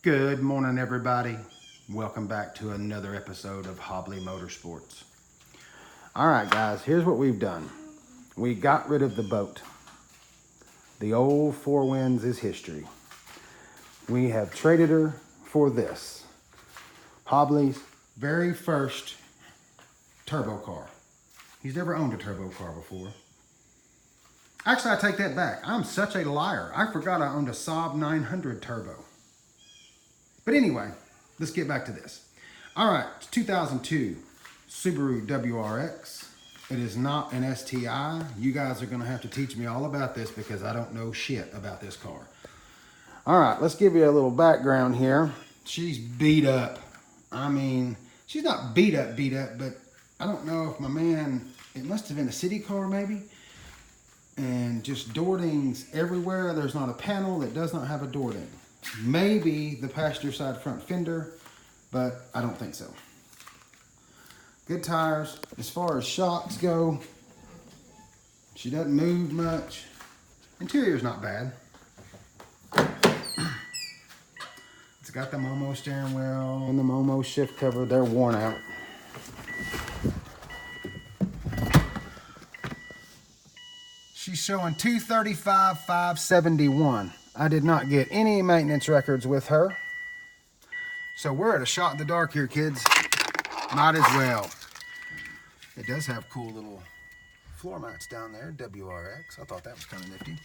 Good morning, everybody. Welcome back to another episode of Hobbly Motorsports. All right, guys, here's what we've done. We got rid of the boat. The old Four Winds is history. We have traded her for this. Hobbly's very first turbo car. He's never owned a turbo car before. Actually, I take that back. I'm such a liar. I forgot I owned a Saab 900 turbo. But anyway, let's get back to this. All right, 2002 Subaru WRX. It is not an STI. You guys are going to have to teach me all about this because I don't know shit about this car. All right, let's give you a little background here. She's beat up. I mean, she's not beat up, but I don't know if my man, it must have been a city car maybe. And just door dings everywhere. There's not a panel that does not have a door ding. Maybe the passenger side front fender, but I don't think so. Good tires. As far as shocks go, she doesn't move much. Interior's not bad. It's got the Momo steering wheel and the Momo shift cover. They're worn out. She's showing 235,571. I did not get any maintenance records with her. So we're at a shot in the dark here, kids. Might as well. It does have cool little floor mats down there, WRX. I thought that was kind of nifty.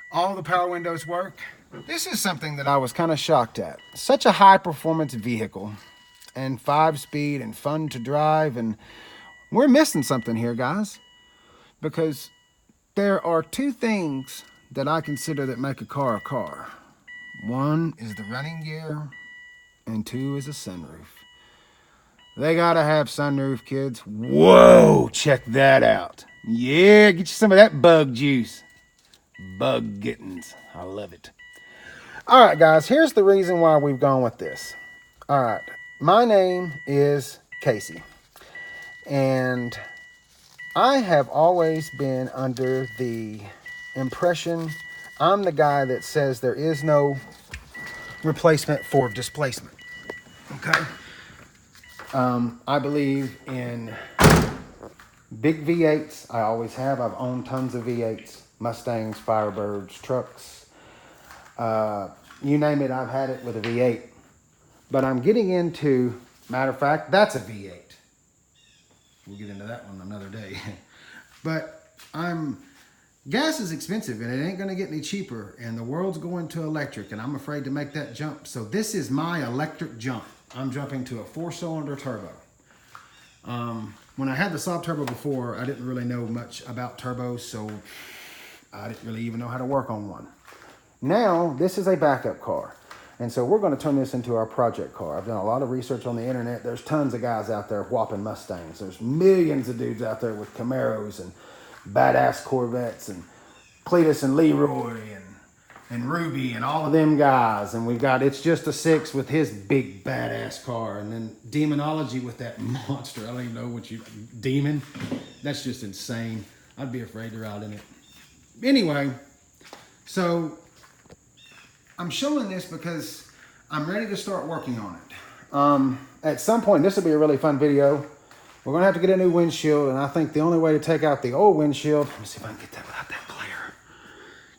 All the power windows work. This is something that I was kind of shocked at. Such a high performance vehicle and 5-speed and fun to drive. And we're missing something here, guys, because there are two things that I consider that make a car a car. One is the running gear, and two is a sunroof. They gotta have sunroof, kids. Whoa, check that out. Yeah, get you some of that bug juice. Bug gettins, I love it. All right, guys, here's the reason why we've gone with this. All right, my name is Casey, and I have always been under the impression I'm the guy that says there is no replacement for displacement. Okay? I believe in big V8s. I always have. I've owned tons of V8s, Mustangs, Firebirds, trucks. You name it, I've had it with a V8. But I'm getting into, matter of fact, that's a V8. We'll get into that one another day. But gas is expensive and it ain't gonna get any cheaper, and the world's going to electric, and I'm afraid to make that jump. So this is my electric jump. I'm jumping to a 4-cylinder turbo. When I had the Saab turbo before, I didn't really know much about turbos, so I didn't really even know how to work on one. Now, this is a backup car. And so we're going to turn this into our project car. I've done a lot of research on the internet. There's tons of guys out there whopping Mustangs. There's millions of dudes out there with Camaros and badass Corvettes and Cletus and Leroy and Ruby and all of them guys. And we've got It's Just a Six with his big badass car. And then Demonology with that monster. I don't even know what Demon. That's just insane. I'd be afraid to ride in it. Anyway, so I'm showing this because I'm ready to start working on it. At some point, this will be a really fun video. We're going to have to get a new windshield, and I think the only way to take out the old windshield, let me see if I can get that without that glare.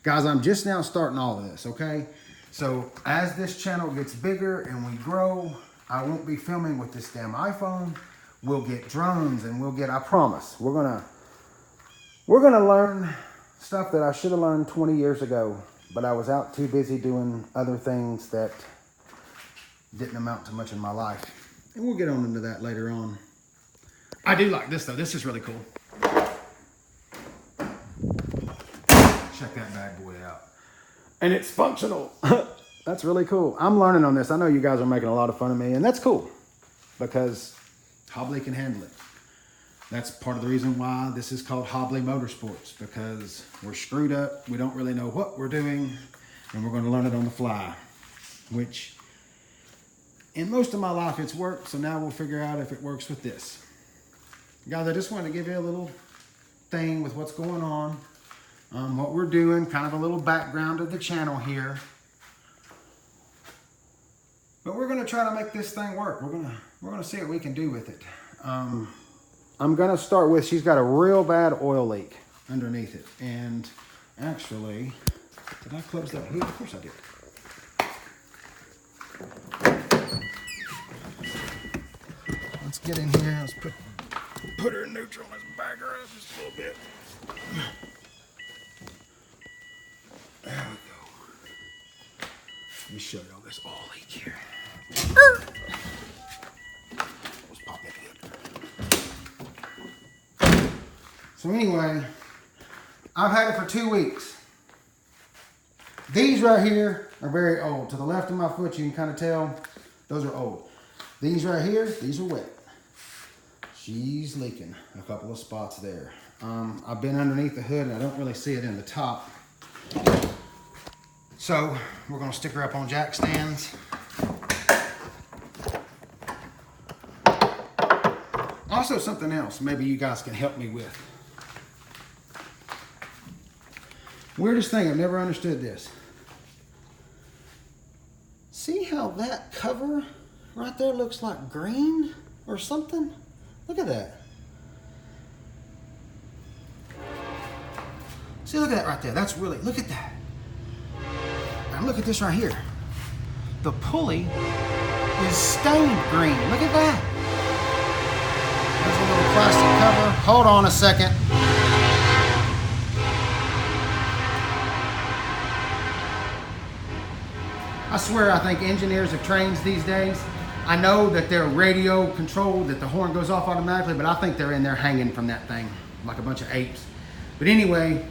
Guys, I'm just now starting all of this, okay? So as this channel gets bigger and we grow, I won't be filming with this damn iPhone. We'll get drones, and I promise, we're gonna learn stuff that I should have learned 20 years ago. But I was out too busy doing other things that didn't amount to much in my life. And we'll get on into that later on. I do like this, though. This is really cool. Check that bad boy out. And it's functional. That's really cool. I'm learning on this. I know you guys are making a lot of fun of me, and that's cool because Hobbly can handle it. That's part of the reason why this is called Hobbly Motorsports, because we're screwed up. We don't really know what we're doing, and we're going to learn it on the fly, which in most of my life it's worked. So now we'll figure out if it works with this. Guys, I just wanted to give you a little thing with what's going on, what we're doing, kind of a little background of the channel here. But we're gonna try to make this thing work. We're gonna see what we can do with it. I'm gonna start with, she's got a real bad oil leak underneath it. And actually, did I close that hood? Of course I did. Let's get in here. Let's put her in neutral. Let's back her up just a little bit. There we go. Let me show y'all this oil leak here. Let's pop that in. So anyway, I've had it for 2 weeks. These right here are very old. To the left of my foot, you can kind of tell those are old. These right here, these are wet. She's leaking a couple of spots there. I've been underneath the hood and I don't really see it in the top. So we're gonna stick her up on jack stands. Also something else maybe you guys can help me with. Weirdest thing, I've never understood this. See how that cover right there looks like green or something? Look at that. See, look at that right there. That's really, look at that. And look at this right here. The pulley is stained green. Look at that. There's a little plastic cover. Hold on a second. I swear I think engineers of trains these days, I know that they're radio controlled, that the horn goes off automatically, but I think they're in there hanging from that thing like a bunch of apes. But anyway,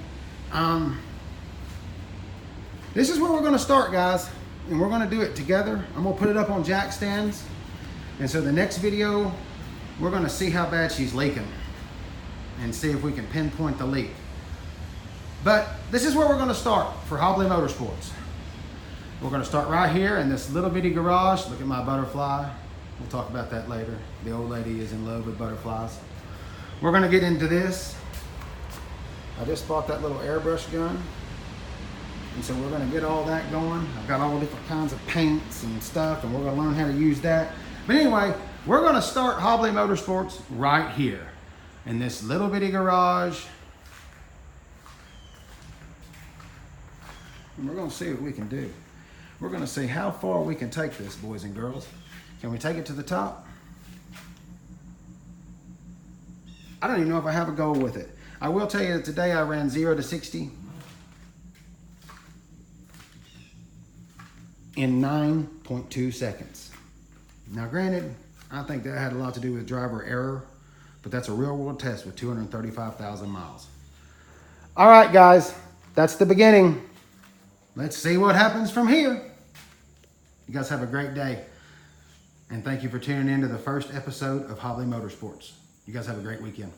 this is where we're gonna start, guys, and we're gonna do it together. I'm gonna put it up on jack stands. And so the next video, we're gonna see how bad she's leaking and see if we can pinpoint the leak. But this is where we're gonna start for Hobbly Motorsports. We're gonna start right here in this little bitty garage. Look at my butterfly. We'll talk about that later. The old lady is in love with butterflies. We're gonna get into this. I just bought that little airbrush gun. And so we're gonna get all that going. I've got all different kinds of paints and stuff, and we're gonna learn how to use that. But anyway, we're gonna start Hobbly Motorsports right here in this little bitty garage. And we're gonna see what we can do. We're gonna see how far we can take this, boys and girls. Can we take it to the top? I don't even know if I have a goal with it. I will tell you that today I ran 0 to 60 in 9.2 seconds. Now granted, I think that had a lot to do with driver error, but that's a real world test with 235,000 miles. All right, guys, that's the beginning. Let's see what happens from here. You guys have a great day. And thank you for tuning in to the first episode of Hobbly Motorsports. You guys have a great weekend.